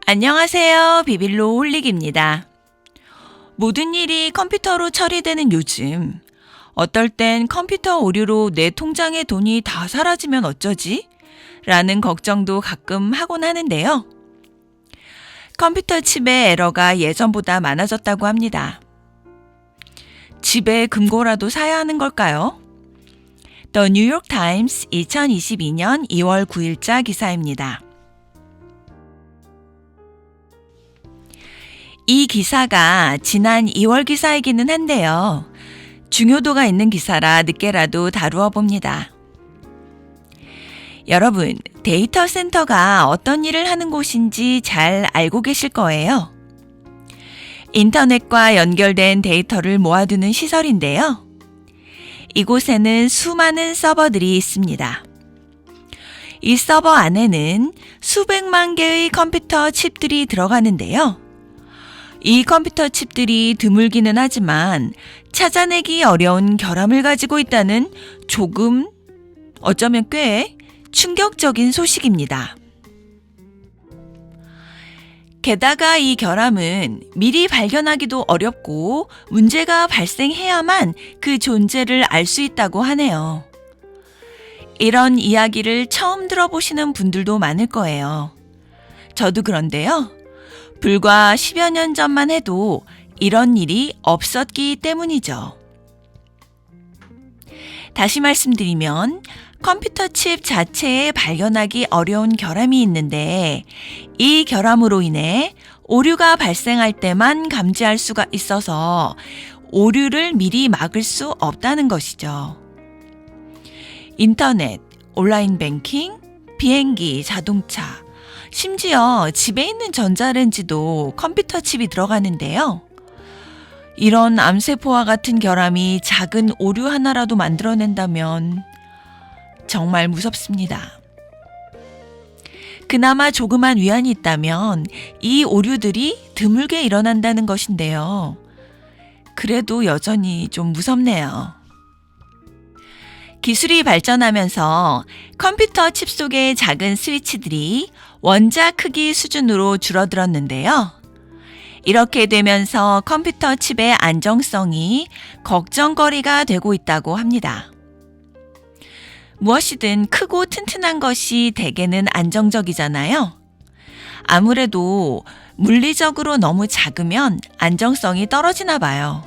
안녕하세요. 비빌로 홀릭입니다. 모든 일이 컴퓨터로 처리되는 요즘, 어떨 땐 컴퓨터 오류로 내 통장에 돈이 다 사라지면 어쩌지? 라는 걱정도 가끔 하곤 하는데요. 컴퓨터 칩의 에러가 예전보다 많아졌다고 합니다. 집에 금고라도 사야 하는 걸까요? The New York Times 2022년 2월 9일자 기사입니다. 이 기사가 지난 2월 기사이기는 한데요. 중요도가 있는 기사라 늦게라도 다루어 봅니다. 여러분, 데이터 센터가 어떤 일을 하는 곳인지 잘 알고 계실 거예요. 인터넷과 연결된 데이터를 모아두는 시설인데요. 이곳에는 수많은 서버들이 있습니다. 이 서버 안에는 수백만 개의 컴퓨터 칩들이 들어가는데요. 이 컴퓨터 칩들이 드물기는 하지만 찾아내기 어려운 결함을 가지고 있다는 조금, 어쩌면 꽤 충격적인 소식입니다. 게다가 이 결함은 미리 발견하기도 어렵고 문제가 발생해야만 그 존재를 알 수 있다고 하네요. 이런 이야기를 처음 들어보시는 분들도 많을 거예요. 저도 그런데요. 불과 10여 년 전만 해도 이런 일이 없었기 때문이죠. 다시 말씀드리면 컴퓨터 칩 자체에 발견하기 어려운 결함이 있는데 이 결함으로 인해 오류가 발생할 때만 감지할 수가 있어서 오류를 미리 막을 수 없다는 것이죠. 인터넷, 온라인 뱅킹, 비행기, 자동차, 심지어 집에 있는 전자레인지도 컴퓨터 칩이 들어가는데요. 이런 암세포와 같은 결함이 작은 오류 하나라도 만들어낸다면 정말 무섭습니다. 그나마 조그만 위안이 있다면 이 오류들이 드물게 일어난다는 것인데요. 그래도 여전히 좀 무섭네요. 기술이 발전하면서 컴퓨터 칩 속의 작은 스위치들이 원자 크기 수준으로 줄어들었는데요. 이렇게 되면서 컴퓨터 칩의 안정성이 걱정거리가 되고 있다고 합니다. 무엇이든 크고 튼튼한 것이 대개는 안정적이잖아요. 아무래도 물리적으로 너무 작으면 안정성이 떨어지나 봐요.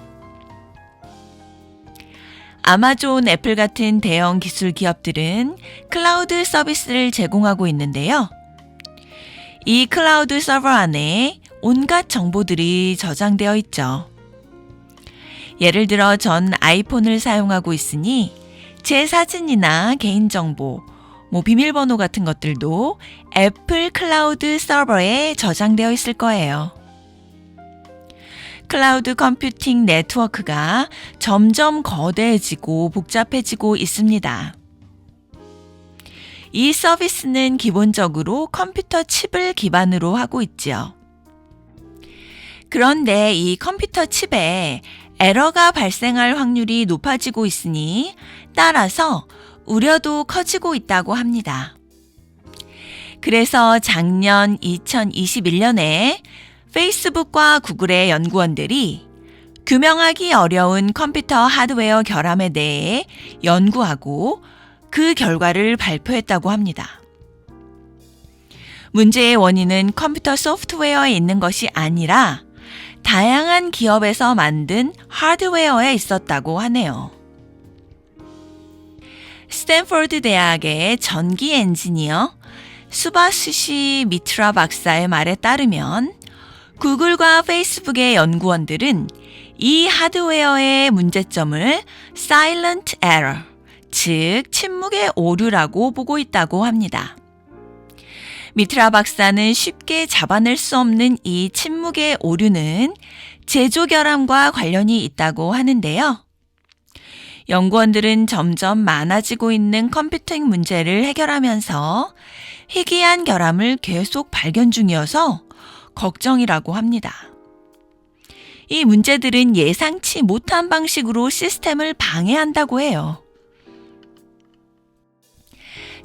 아마존, 애플 같은 대형 기술 기업들은 클라우드 서비스를 제공하고 있는데요. 이 클라우드 서버 안에 온갖 정보들이 저장되어 있죠. 예를 들어 전 아이폰을 사용하고 있으니 제 사진이나 개인정보, 비밀번호 같은 것들도 애플 클라우드 서버에 저장되어 있을 거예요. 클라우드 컴퓨팅 네트워크가 점점 거대해지고 복잡해지고 있습니다. 이 서비스는 기본적으로 컴퓨터 칩을 기반으로 하고 있지요. 그런데 이 컴퓨터 칩에 에러가 발생할 확률이 높아지고 있으니 따라서 우려도 커지고 있다고 합니다. 그래서 작년 2021년에 페이스북과 구글의 연구원들이 규명하기 어려운 컴퓨터 하드웨어 결함에 대해 연구하고 그 결과를 발표했다고 합니다. 문제의 원인은 컴퓨터 소프트웨어에 있는 것이 아니라 다양한 기업에서 만든 하드웨어에 있었다고 하네요. 스탠포드 대학의 전기 엔지니어 수바스시 미트라 박사의 말에 따르면 구글과 페이스북의 연구원들은 이 하드웨어의 문제점을 silent error, 즉 침묵의 오류라고 보고 있다고 합니다. 미트라 박사는 쉽게 잡아낼 수 없는 이 침묵의 오류는 제조 결함과 관련이 있다고 하는데요. 연구원들은 점점 많아지고 있는 컴퓨팅 문제를 해결하면서 희귀한 결함을 계속 발견 중이어서 걱정이라고 합니다. 이 문제들은 예상치 못한 방식으로 시스템을 방해한다고 해요.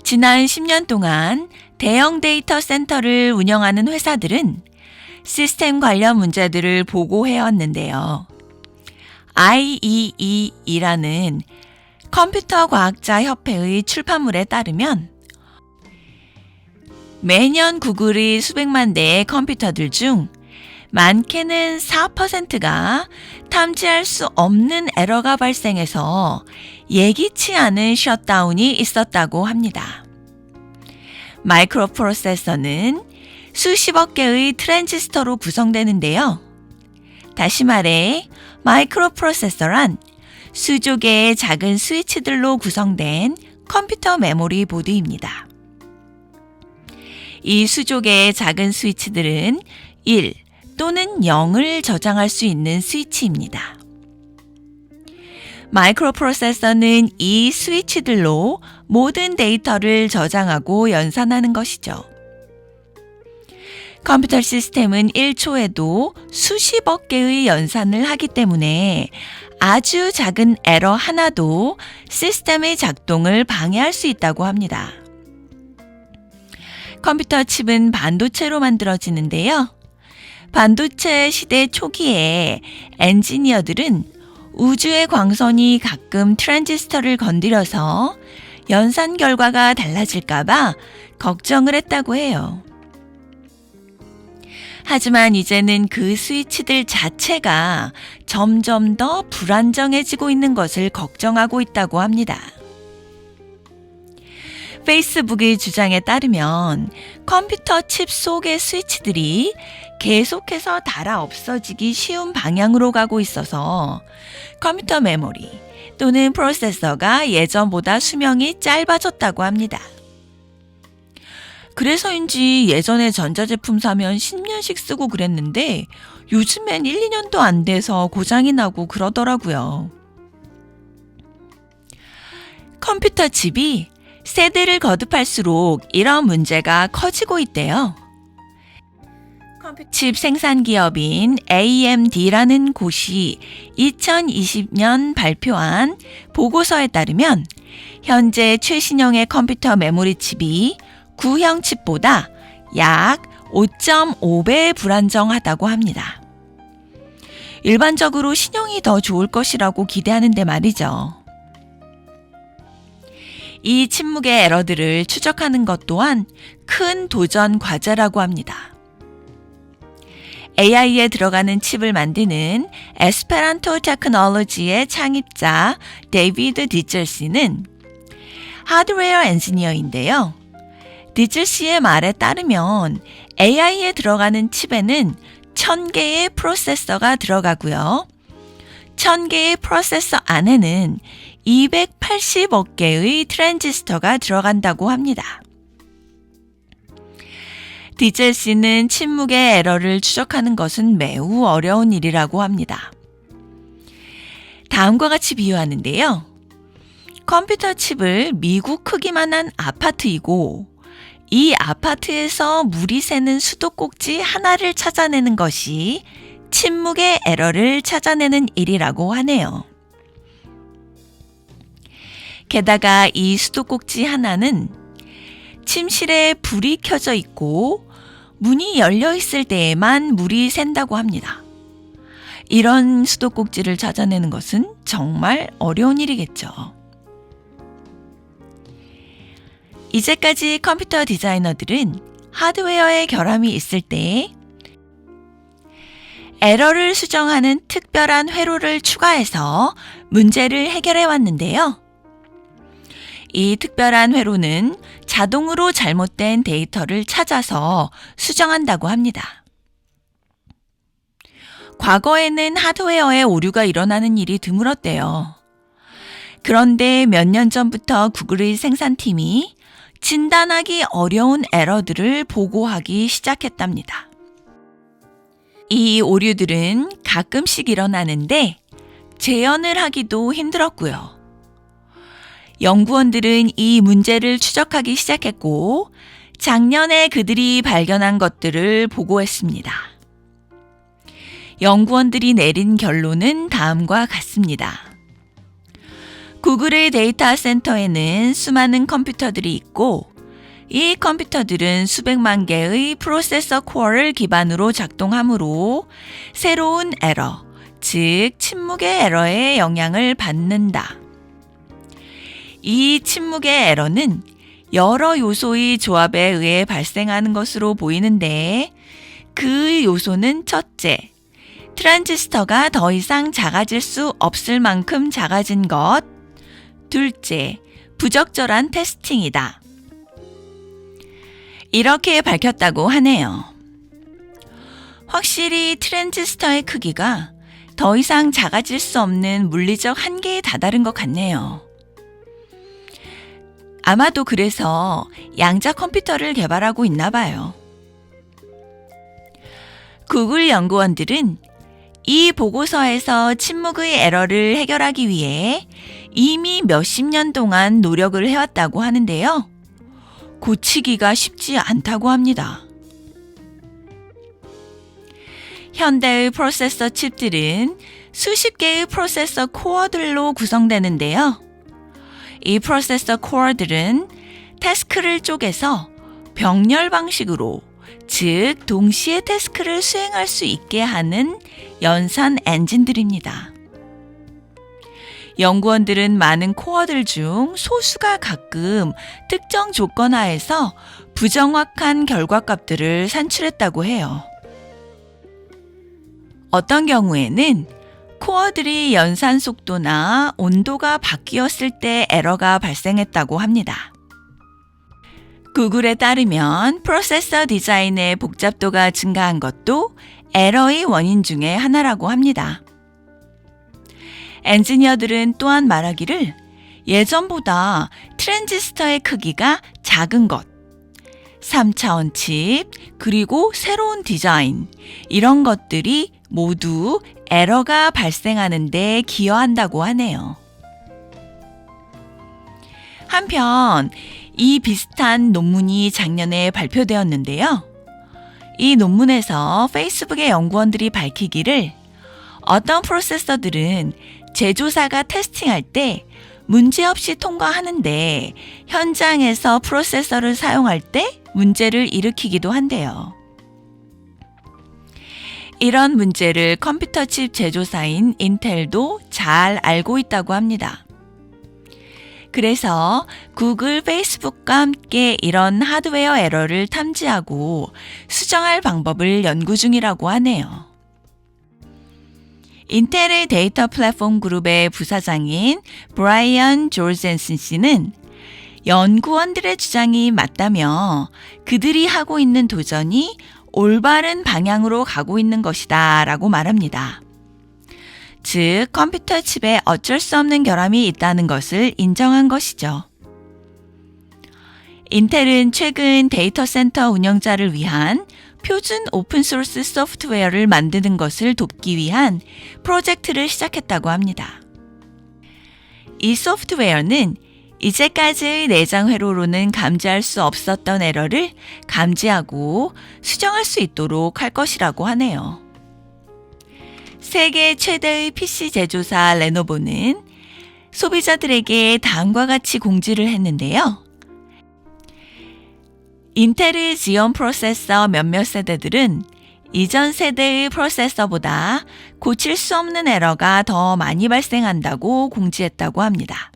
지난 10년 동안 대형 데이터 센터를 운영하는 회사들은 시스템 관련 문제들을 보고해왔는데요. IEEE라는 컴퓨터 과학자 협회의 출판물에 따르면 매년 구글의 수백만 대의 컴퓨터들 중 많게는 4%가 탐지할 수 없는 에러가 발생해서 예기치 않은 셧다운이 있었다고 합니다. 마이크로 프로세서는 수십억 개의 트랜지스터로 구성되는데요. 다시 말해 마이크로 프로세서란 수조 개의 작은 스위치들로 구성된 컴퓨터 메모리 보드입니다. 이 수조 개의 작은 스위치들은 1 또는 0을 저장할 수 있는 스위치입니다. 마이크로 프로세서는 이 스위치들로 모든 데이터를 저장하고 연산하는 것이죠. 컴퓨터 시스템은 1초에도 수십억 개의 연산을 하기 때문에 아주 작은 에러 하나도 시스템의 작동을 방해할 수 있다고 합니다. 컴퓨터 칩은 반도체로 만들어지는데요. 반도체 시대 초기에 엔지니어들은 우주의 광선이 가끔 트랜지스터를 건드려서 연산 결과가 달라질까봐 걱정을 했다고 해요. 하지만 이제는 그 스위치들 자체가 점점 더 불안정해지고 있는 것을 걱정하고 있다고 합니다. 페이스북의 주장에 따르면 컴퓨터 칩 속의 스위치들이 계속해서 닳아 없어지기 쉬운 방향으로 가고 있어서 컴퓨터 메모리 또는 프로세서가 예전보다 수명이 짧아졌다고 합니다. 그래서인지 예전에 전자제품 사면 10년씩 쓰고 그랬는데 요즘엔 1, 2년도 안 돼서 고장이 나고 그러더라고요. 컴퓨터 칩이 세대를 거듭할수록 이런 문제가 커지고 있대요. 컴퓨터칩 생산 기업인 AMD라는 곳이 2020년 발표한 보고서에 따르면 현재 최신형의 컴퓨터 메모리 칩이 구형 칩보다 약 5.5배 불안정하다고 합니다. 일반적으로 신형이 더 좋을 것이라고 기대하는데 말이죠. 이 침묵의 에러들을 추적하는 것 또한 큰 도전 과제라고 합니다. AI에 들어가는 칩을 만드는 에스페란토 테크놀로지의 창립자 데이비드 디젤씨는 하드웨어 엔지니어인데요. 디젤씨의 말에 따르면 AI에 들어가는 칩에는 1000개의 프로세서가 들어가고요. 1000개의 프로세서 안에는 280억 개의 트랜지스터가 들어간다고 합니다. 디젤씨는 침묵의 에러를 추적하는 것은 매우 어려운 일이라고 합니다. 다음과 같이 비유하는데요. 컴퓨터 칩을 미국 크기만한 아파트이고 이 아파트에서 물이 새는 수도꼭지 하나를 찾아내는 것이 침묵의 에러를 찾아내는 일이라고 하네요. 게다가 이 수도꼭지 하나는 침실에 불이 켜져 있고 문이 열려 있을 때에만 물이 샌다고 합니다. 이런 수도꼭지를 찾아내는 것은 정말 어려운 일이겠죠. 이제까지 컴퓨터 디자이너들은 하드웨어의 결함이 있을 때 에러를 수정하는 특별한 회로를 추가해서 문제를 해결해 왔는데요. 이 특별한 회로는 자동으로 잘못된 데이터를 찾아서 수정한다고 합니다. 과거에는 하드웨어에 오류가 일어나는 일이 드물었대요. 그런데 몇 년 전부터 구글의 생산팀이 진단하기 어려운 에러들을 보고하기 시작했답니다. 이 오류들은 가끔씩 일어나는데 재현을 하기도 힘들었고요. 연구원들은 이 문제를 추적하기 시작했고 작년에 그들이 발견한 것들을 보고했습니다. 연구원들이 내린 결론은 다음과 같습니다. 구글의 데이터 센터에는 수많은 컴퓨터들이 있고 이 컴퓨터들은 수백만 개의 프로세서 코어를 기반으로 작동하므로 새로운 에러, 즉 침묵의 에러에 영향을 받는다. 이 침묵의 에러는 여러 요소의 조합에 의해 발생하는 것으로 보이는데 그 요소는 첫째, 트랜지스터가 더 이상 작아질 수 없을 만큼 작아진 것. 둘째, 부적절한 테스팅이다. 이렇게 밝혔다고 하네요. 확실히 트랜지스터의 크기가 더 이상 작아질 수 없는 물리적 한계에 다다른 것 같네요. 아마도 그래서 양자 컴퓨터를 개발하고 있나 봐요. 구글 연구원들은 이 보고서에서 침묵의 에러를 해결하기 위해 이미 몇십 년 동안 노력을 해왔다고 하는데요. 고치기가 쉽지 않다고 합니다. 현대의 프로세서 칩들은 수십 개의 프로세서 코어들로 구성되는데요. 이 프로세서 코어들은 태스크를 쪼개서 병렬 방식으로, 즉 동시에 태스크를 수행할 수 있게 하는 연산 엔진들입니다. 연구원들은 많은 코어들 중 소수가 가끔 특정 조건 하에서 부정확한 결과값들을 산출했다고 해요. 어떤 경우에는 코어들이 연산 속도나 온도가 바뀌었을 때 에러가 발생했다고 합니다. 구글에 따르면 프로세서 디자인의 복잡도가 증가한 것도 에러의 원인 중에 하나라고 합니다. 엔지니어들은 또한 말하기를 예전보다 트랜지스터의 크기가 작은 것, 3차원 칩, 그리고 새로운 디자인, 이런 것들이 모두 에러가 발생하는 데 기여한다고 하네요. 한편 이 비슷한 논문이 작년에 발표되었는데요. 이 논문에서 페이스북의 연구원들이 밝히기를 어떤 프로세서들은 제조사가 테스팅할 때 문제없이 통과하는데 현장에서 프로세서를 사용할 때 문제를 일으키기도 한대요. 이런 문제를 컴퓨터 칩 제조사인 인텔도 잘 알고 있다고 합니다. 그래서 구글, 페이스북과 함께 이런 하드웨어 에러를 탐지하고 수정할 방법을 연구 중이라고 하네요. 인텔의 데이터 플랫폼 그룹의 부사장인 브라이언 조르젠슨 씨는 연구원들의 주장이 맞다며 그들이 하고 있는 도전이 올바른 방향으로 가고 있는 것이다 라고 말합니다. 즉, 컴퓨터 칩에 어쩔 수 없는 결함이 있다는 것을 인정한 것이죠. 인텔은 최근 데이터 센터 운영자를 위한 표준 오픈소스 소프트웨어를 만드는 것을 돕기 위한 프로젝트를 시작했다고 합니다. 이 소프트웨어는 이제까지의 내장 회로로는 감지할 수 없었던 에러를 감지하고 수정할 수 있도록 할 것이라고 하네요. 세계 최대의 PC 제조사 레노버는 소비자들에게 다음과 같이 공지를 했는데요. 인텔의 지온 프로세서 몇몇 세대들은 이전 세대의 프로세서보다 고칠 수 없는 에러가 더 많이 발생한다고 공지했다고 합니다.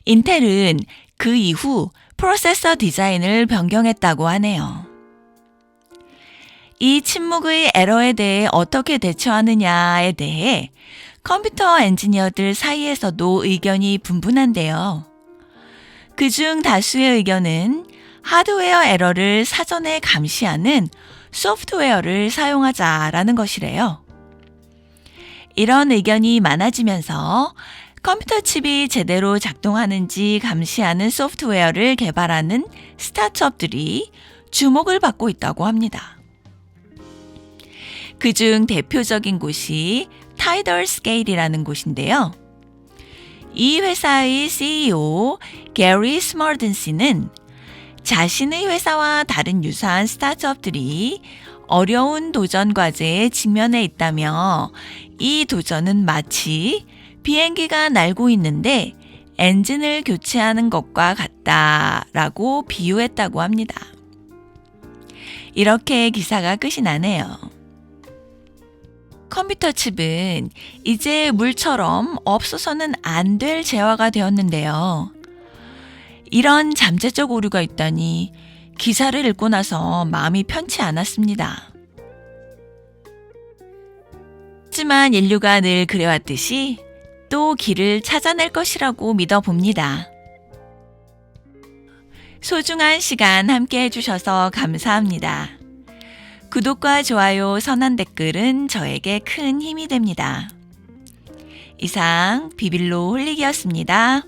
인텔은 그 이후 프로세서 디자인을 변경했다고 하네요. 이 침묵의 에러에 대해 어떻게 대처하느냐에 대해 컴퓨터 엔지니어들 사이에서도 의견이 분분한데요. 그중 다수의 의견은 하드웨어 에러를 사전에 감시하는 소프트웨어를 사용하자라는 것이래요. 이런 의견이 많아지면서 컴퓨터 칩이 제대로 작동하는지 감시하는 소프트웨어를 개발하는 스타트업들이 주목을 받고 있다고 합니다. 그중 대표적인 곳이 타이덜 스케일이라는 곳인데요. 이 회사의 CEO 게리 스멀든 씨는 자신의 회사와 다른 유사한 스타트업들이 어려운 도전 과제에 직면해 있다며 이 도전은 마치 비행기가 날고 있는데 엔진을 교체하는 것과 같다라고 비유했다고 합니다. 이렇게 기사가 끝이 나네요. 컴퓨터 칩은 이제 물처럼 없어서는 안 될 재화가 되었는데요. 이런 잠재적 오류가 있다니 기사를 읽고 나서 마음이 편치 않았습니다. 하지만 인류가 늘 그래왔듯이 또 길을 찾아낼 것이라고 믿어봅니다. 소중한 시간 함께 해주셔서 감사합니다. 구독과 좋아요, 선한 댓글은 저에게 큰 힘이 됩니다. 이상 비빌로 홀릭이었습니다.